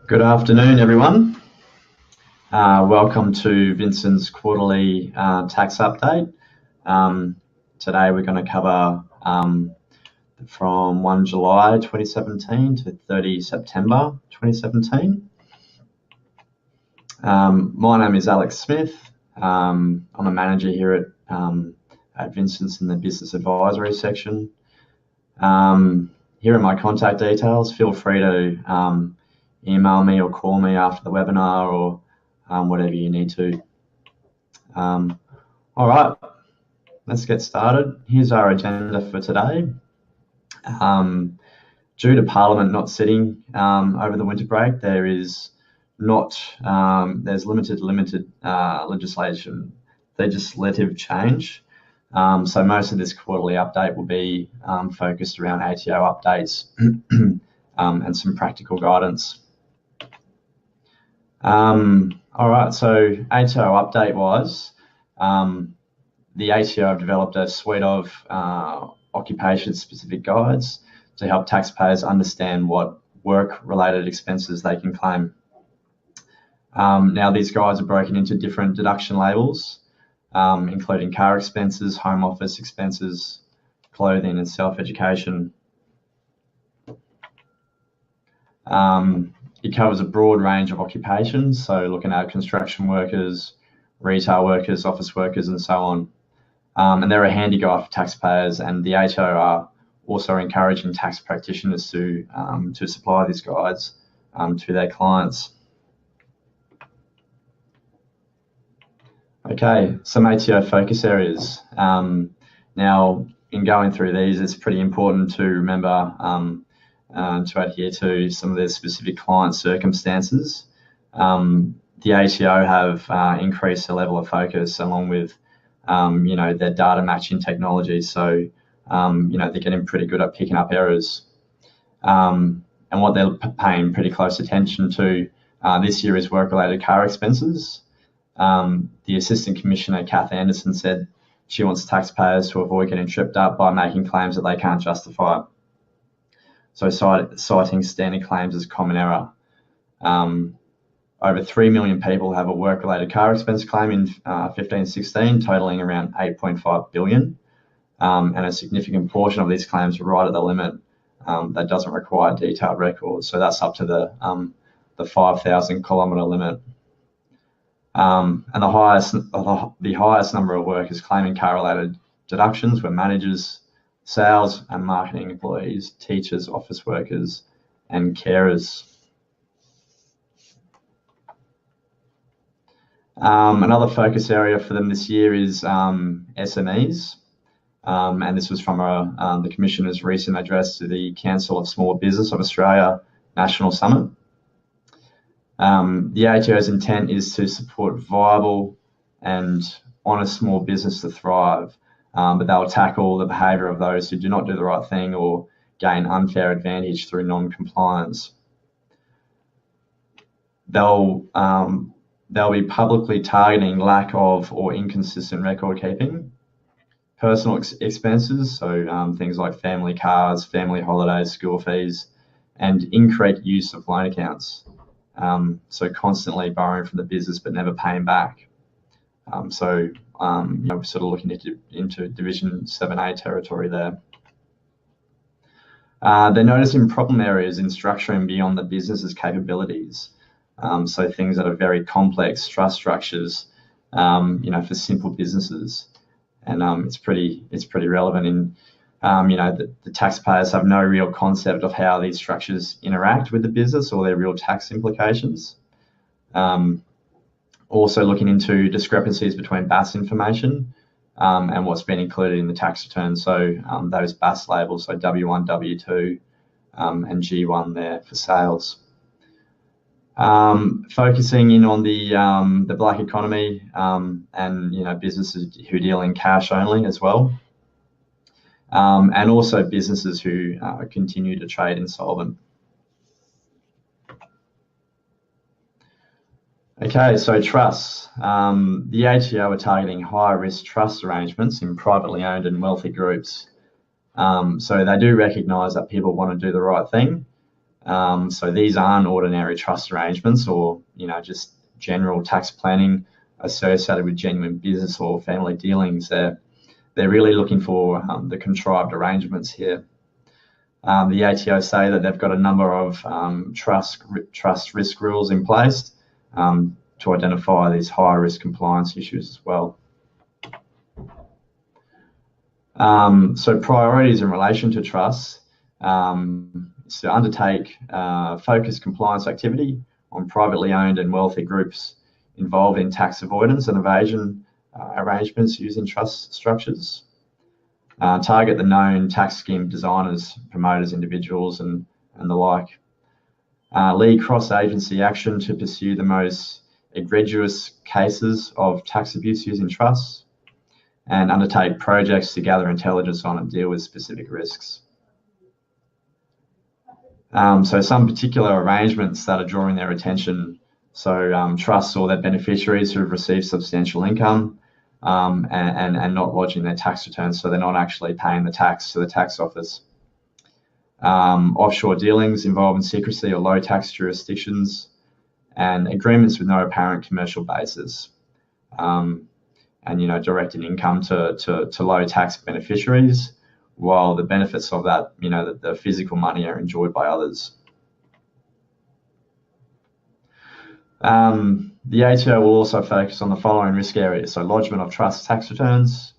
Good afternoon, everyone. Welcome to Vincent's quarterly tax update. Today we're going to cover from 1 July 2017 to 30 September 2017. My name is Alex Smith. I'm a manager here at Vincent's in the business advisory section. Here are my contact details. Feel free to email me or call me after the webinar or whatever you need to. All right, let's get started. Here's our agenda for today. Due to Parliament not sitting over the winter break, there's limited legislative change. So most of this quarterly update will be focused around ATO updates and some practical guidance. All right, so ATO update-wise, the ATO have developed a suite of occupation-specific guides to help taxpayers understand what work-related expenses they can claim. Now, these guides are broken into different deduction labels, including car expenses, home office expenses, clothing, and self-education. It covers a broad range of occupations, so looking at construction workers, retail workers, office workers, and so on. And they're a handy guide for taxpayers, and the ATO are also encouraging tax practitioners to supply these guides to their clients. Okay, some ATO focus areas. Now, in going through these, it's pretty important to remember to adhere to some of their specific client circumstances. The ATO have increased the level of focus along with, their data matching technology. So, they're getting pretty good at picking up errors. And what they're paying pretty close attention to this year is work-related car expenses. The Assistant Commissioner, Kath Anderson, said she wants taxpayers to avoid getting tripped up by making claims that they can't justify. So citing standing claims as common error. Over 3 million people have a work-related car expense claim in 15-16, totaling around 8.5 billion. And a significant portion of these claims are right at the limit that doesn't require detailed records. So that's up to the 5,000 kilometre limit. And the highest number of workers claiming car-related deductions were managers, sales and marketing employees, teachers, office workers, and carers. Another focus area for them this year is SMEs, and this was from the Commissioner's recent address to the Council of Small Business of Australia National Summit. The ATO's intent is to support viable and honest small business to thrive, but they'll tackle the behaviour of those who do not do the right thing or gain unfair advantage through non-compliance. They'll be publicly targeting lack of or inconsistent record keeping, personal expenses, so things like family cars, family holidays, school fees, and incorrect use of loan accounts. So constantly borrowing from the business but never paying back. We're sort of looking into Division 7A territory there. They're noticing problem areas in structuring beyond the business's capabilities. So things that are very complex trust structures, for simple businesses, and it's pretty relevant in, the taxpayers have no real concept of how these structures interact with the business or their real tax implications. Also looking into discrepancies between BAS information and what's been included in the tax return. So those BAS labels, so W1, W2, and G1 there for sales. Focusing in on the black economy and businesses who deal in cash only as well, and also businesses who continue to trade insolvent. Okay, so trusts. The ATO are targeting high-risk trust arrangements in privately owned and wealthy groups. So they do recognise that people want to do the right thing, So these aren't ordinary trust arrangements or, just general tax planning associated with genuine business or family dealings. They're really looking for the contrived arrangements here. The ATO say that they've got a number of trust risk rules in place to identify these high risk compliance issues as well. So priorities in relation to trusts is to undertake focused compliance activity on privately owned and wealthy groups involved in tax avoidance and evasion arrangements using trust structures. Target the known tax scheme designers, promoters, individuals, and the like. Lead cross-agency action to pursue the most egregious cases of tax abuse using trusts, and undertake projects to gather intelligence on and deal with specific risks. So some particular arrangements that are drawing their attention. So trusts or their beneficiaries who have received substantial income and not lodging their tax returns, so they're not actually paying the tax to the tax office. Offshore dealings involving secrecy or low tax jurisdictions, and agreements with no apparent commercial basis. And directing income to low tax beneficiaries, while the benefits of that, the physical money are enjoyed by others. The ATO will also focus on the following risk areas: so lodgement of trust tax returns,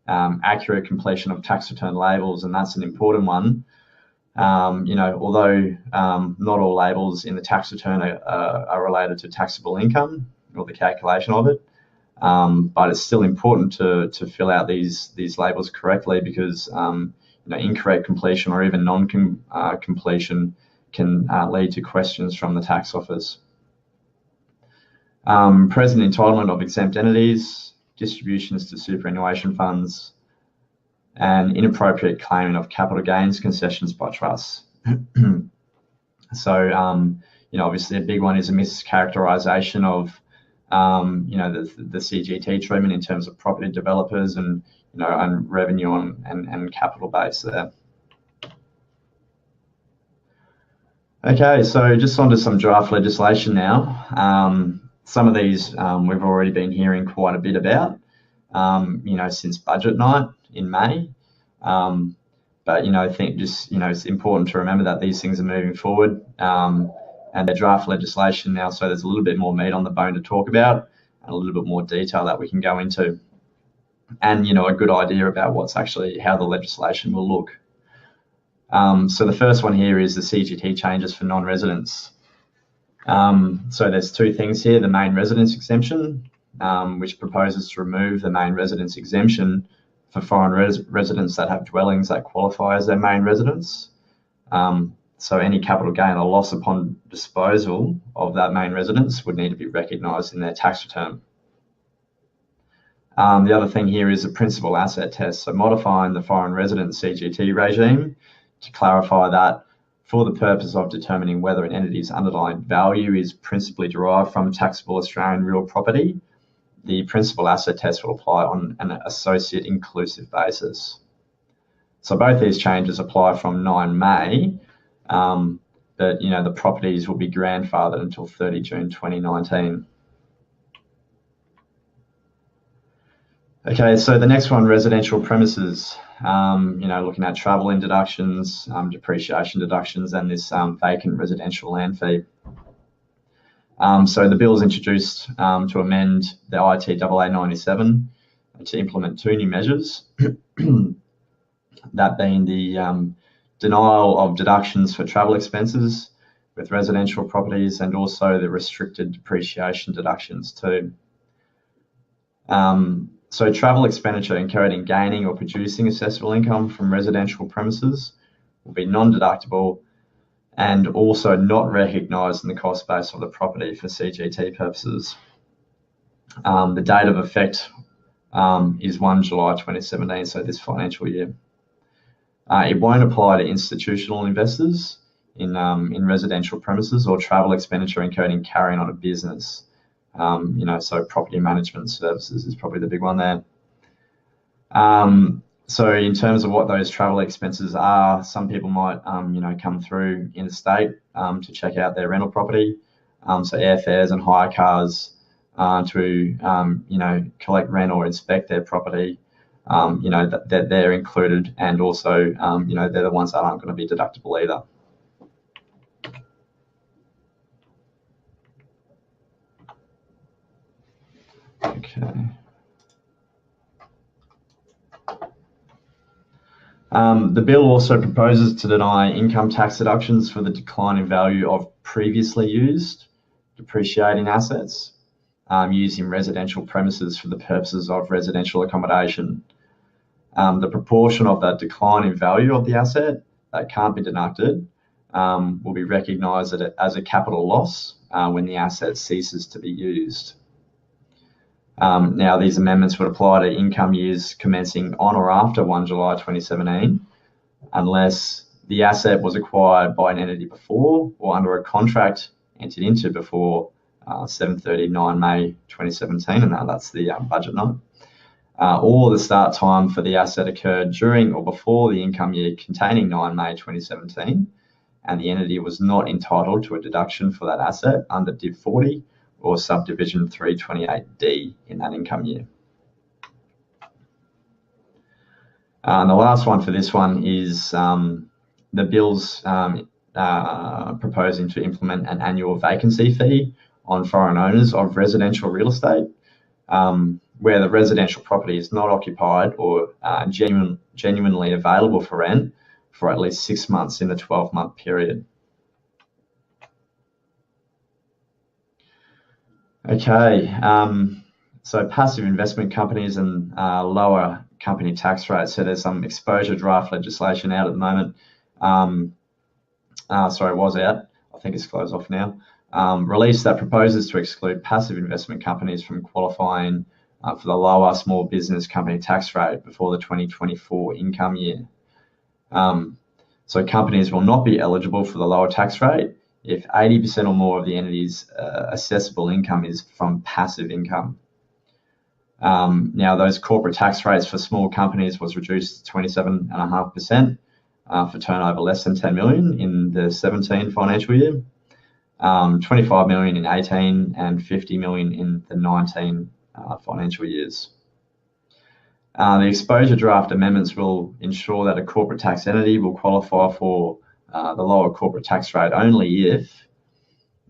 accurate completion of tax return labels, and that's an important one. Although not all labels in the tax return are related to taxable income or the calculation of it, but it's still important to fill out these labels correctly, because incorrect completion or even non-completion can lead to questions from the tax office. Present entitlement of exempt entities, distributions to superannuation funds, and inappropriate claiming of capital gains concessions by trusts. So, obviously a big one is a mischaracterisation of the CGT treatment in terms of property developers and and revenue and capital base there. Okay, so just onto some draft legislation now. Some of these we've already been hearing quite a bit about, since budget night in May. But I think just it's important to remember that these things are moving forward. And they're draft legislation now, so there's a little bit more meat on the bone to talk about, and a little bit more detail that we can go into, and a good idea about how the legislation will look. So the first one here is the CGT changes for non-residents. So there's two things here: the main residence exemption, which proposes to remove the main residence exemption for foreign residents that have dwellings that qualify as their main residence. So any capital gain or loss upon disposal of that main residence would need to be recognised in their tax return. The other thing here is a principal asset test, so modifying the foreign resident CGT regime to clarify that for the purpose of determining whether an entity's underlying value is principally derived from taxable Australian real property, the principal asset test will apply on an associate inclusive basis. So both these changes apply from 9 May, but the properties will be grandfathered until 30 June 2019. Okay, so the next one, residential premises, looking at travel-in deductions, depreciation deductions, and this vacant residential land fee. So the bill is introduced to amend the ITAA 97 to implement two new measures, that being the denial of deductions for travel expenses with residential properties, and also the restricted depreciation deductions too. So travel expenditure incurred in gaining or producing assessable income from residential premises will be non-deductible and also not recognised in the cost base of the property for CGT purposes. The date of effect is 1 July 2017, so this financial year. It won't apply to institutional investors in residential premises or travel expenditure incurred in carrying on a business. So property management services is probably the big one there. So in terms of what those travel expenses are, some people might, come through interstate to check out their rental property. So airfares and hire cars to, collect rent or inspect their property, that they're included, and also, they're the ones that aren't going to be deductible either. Okay. The bill also proposes to deny income tax deductions for the decline in value of previously used depreciating assets used in residential premises for the purposes of residential accommodation. The proportion of that decline in value of the asset that can't be deducted will be recognised as a capital loss when the asset ceases to be used. Now, these amendments would apply to income years commencing on or after 1 July 2017, unless the asset was acquired by an entity before or under a contract entered into before 7/30/9 May 2017, and that's the budget note, or the start time for the asset occurred during or before the income year containing 9 May 2017, and the entity was not entitled to a deduction for that asset under Div 40 or subdivision 328D in that income year. And the last one for this one is the bill's proposing to implement an annual vacancy fee on foreign owners of residential real estate, where the residential property is not occupied or genuinely available for rent for at least 6 months in the 12-month period. Okay, so passive investment companies and lower company tax rates. So there's some exposure draft legislation out at the moment. Sorry, it was out. I think it's closed off now. Release that proposes to exclude passive investment companies from qualifying for the lower small business company tax rate before the 2024 income year. So companies will not be eligible for the lower tax rate if 80% or more of the entity's assessable income is from passive income. Now, those corporate tax rates for small companies was reduced to 27.5% for turnover less than 10 million in the 17 financial year, 25 million in 18, and 50 million in the 19 financial years. The exposure draft amendments will ensure that a corporate tax entity will qualify for the lower corporate tax rate only if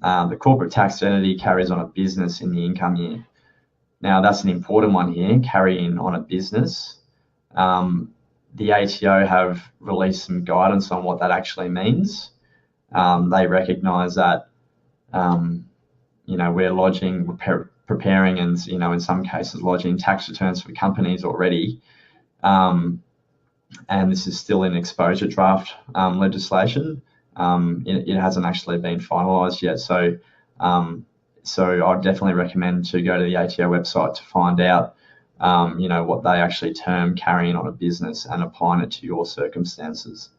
the corporate tax entity carries on a business in the income year. Now, that's an important one here, carrying on a business. The ATO have released some guidance on what that actually means. They recognise that, we're lodging, preparing and, in some cases, lodging tax returns for companies already. And this is still in exposure draft legislation. It hasn't actually been finalised yet. So I'd definitely recommend to go to the ATO website to find out, what they actually term carrying on a business and applying it to your circumstances.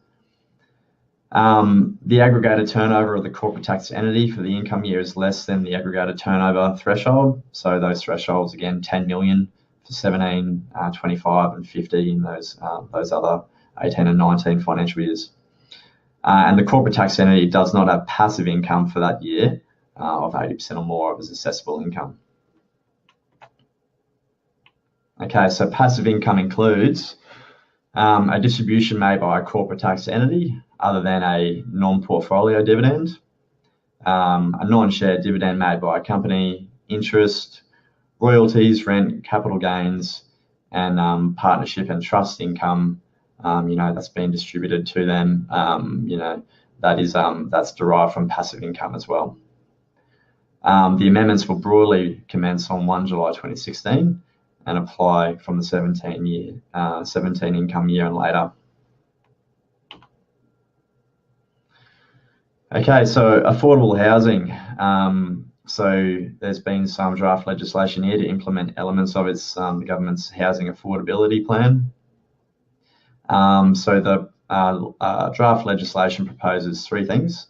The aggregated turnover of the corporate tax entity for the income year is less than the aggregated turnover threshold. So those thresholds, again, 10 million for 17, 25 and 50 in those other 18 and 19 financial years. And the corporate tax entity does not have passive income for that year of 80% or more of its assessable income. Okay, so passive income includes a distribution made by a corporate tax entity other than a non-portfolio dividend, a non-share dividend made by a company, interest, royalties, rent, capital gains, and partnership and trust income, that's been distributed to them, that's derived from passive income as well. The amendments will broadly commence on 1 July 2016 and apply from the 17 income year and later. Okay, so affordable housing. So there's been some draft legislation here to implement elements of the government's housing affordability plan. So the draft legislation proposes three things: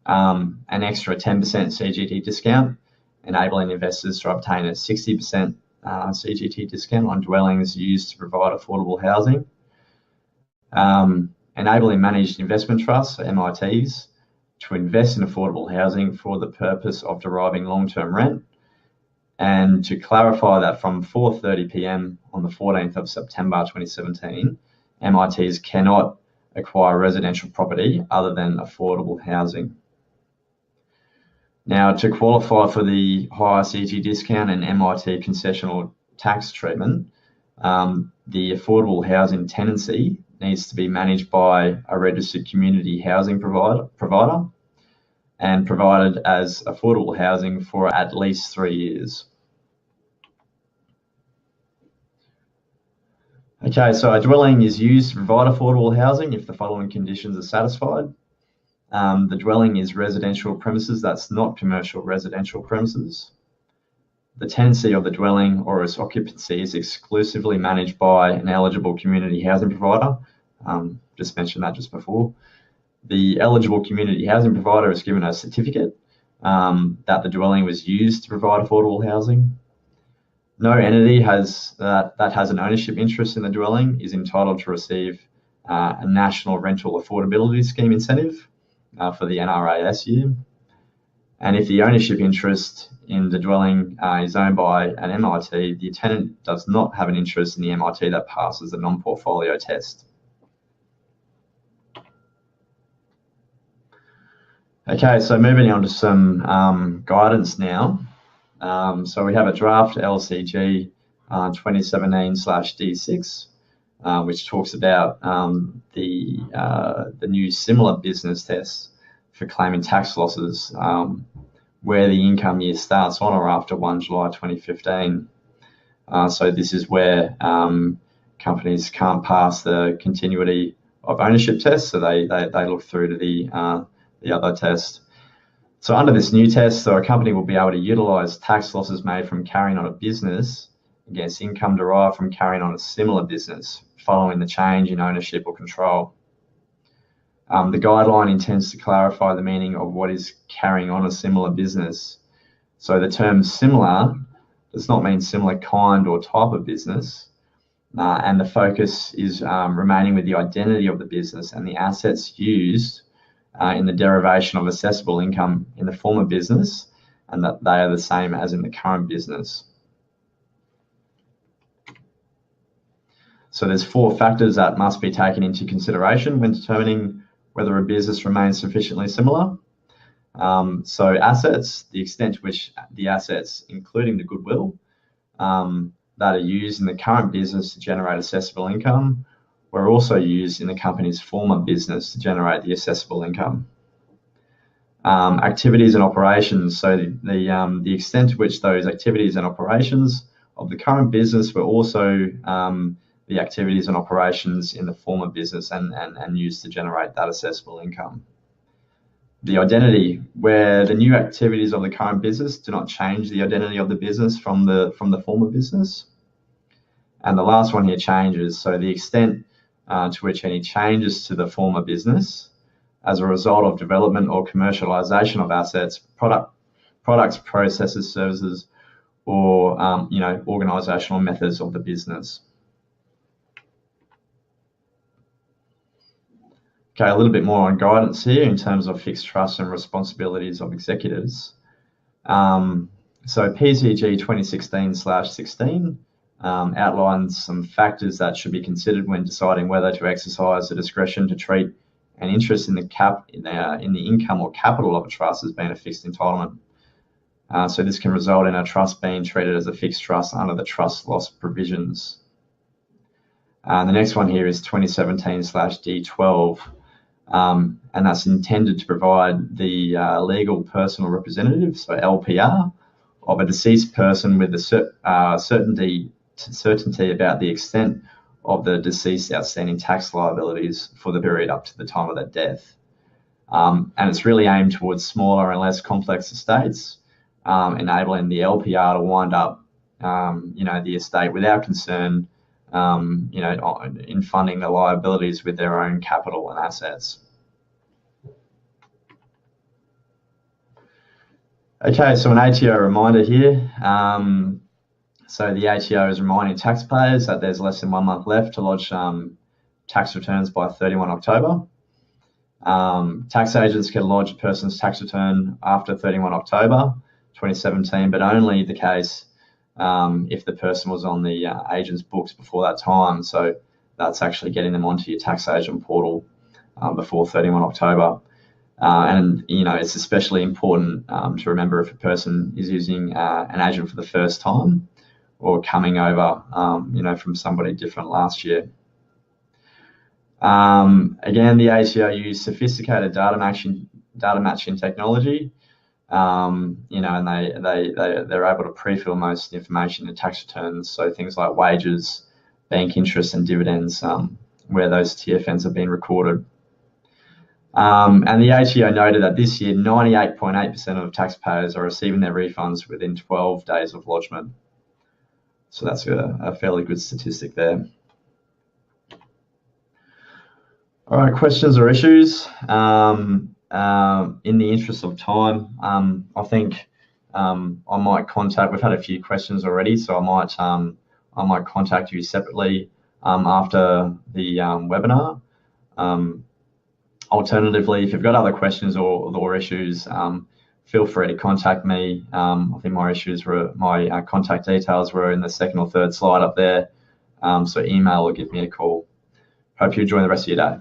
an extra 10% CGT discount, enabling investors to obtain a 60% CGT discount on dwellings used to provide affordable housing. Enabling managed investment trusts, MITs, to invest in affordable housing for the purpose of deriving long-term rent, and to clarify that from 4:30 p.m. on the 14th of September 2017, MITs cannot acquire residential property other than affordable housing. Now, to qualify for the higher CG discount and MIT concessional tax treatment, the affordable housing tenancy needs to be managed by a registered community housing provider and provided as affordable housing for at least 3 years. Okay, so a dwelling is used to provide affordable housing if the following conditions are satisfied. The dwelling is residential premises, that's not commercial residential premises. The tenancy of the dwelling or its occupancy is exclusively managed by an eligible community housing provider. Just mentioned that just before. The eligible community housing provider is given a certificate that the dwelling was used to provide affordable housing. No entity that has an ownership interest in the dwelling is entitled to receive a National Rental Affordability Scheme incentive for the NRAS year. And if the ownership interest in the dwelling is owned by an MIT, the tenant does not have an interest in the MIT that passes the non-portfolio test. Okay, so moving on to some guidance now. So we have a draft LCG 2017/D6, which talks about the new similar business tests for claiming tax losses where the income year starts on or after 1 July 2015. So this is where companies can't pass the continuity of ownership test, so they look through to the other test. So under this new test, so a company will be able to utilise tax losses made from carrying on a business against income derived from carrying on a similar business following the change in ownership or control. The guideline intends to clarify the meaning of what is carrying on a similar business. So the term similar does not mean similar kind or type of business, and the focus is remaining with the identity of the business and the assets used in the derivation of assessable income in the former business, and that they are the same as in the current business. So there's 4 factors that must be taken into consideration when determining whether a business remains sufficiently similar. So assets, the extent to which the assets, including the goodwill, that are used in the current business to generate assessable income, were also used in the company's former business to generate the assessable income. Activities and operations, so the extent to which those activities and operations of the current business were also the activities and operations in the former business and used to generate that assessable income. The identity, where the new activities of the current business do not change the identity of the business from the former business. And the last one here, changes, so the extent to which any changes to the former business as a result of development or commercialization of assets, products, processes, services, or organisational methods of the business. Okay, a little bit more on guidance here in terms of fixed trusts and responsibilities of executives. So PCG 2016/16 outlines some factors that should be considered when deciding whether to exercise the discretion to treat an interest in the income or capital of a trust as being a fixed entitlement. So this can result in a trust being treated as a fixed trust under the trust loss provisions. The next one here is 2017/D12. And that's intended to provide the legal personal representative, so LPR, of a deceased person with the certainty about the extent of the deceased outstanding tax liabilities for the period up to the time of their death. And it's really aimed towards smaller and less complex estates, enabling the LPR to wind up, the estate without concern, in funding the liabilities with their own capital and assets. Okay, so an ATO reminder here. So the ATO is reminding taxpayers that there's less than 1 month left to lodge tax returns by 31 October. Tax agents can lodge a person's tax return after 31 October 2017, but only the case if the person was on the agent's books before that time. So that's actually getting them onto your tax agent portal before 31 October. And, it's especially important to remember if a person is using an agent for the first time or coming over, from somebody different last year. Again, the ATO use sophisticated data matching technology, and they're able to pre-fill most of the information in tax returns. So things like wages, bank interest, and dividends, where those TFNs have been recorded. And the ATO noted that this year, 98.8% of taxpayers are receiving their refunds within 12 days of lodgement. So that's a fairly good statistic there. All right, questions or issues? In the interest of time, I think I might contact. We've had a few questions already, so I might contact you separately after the webinar. Alternatively, if you've got other questions or issues, feel free to contact me. I think my contact details were in the second or third slide up there. So email or give me a call. Hope you enjoy the rest of your day.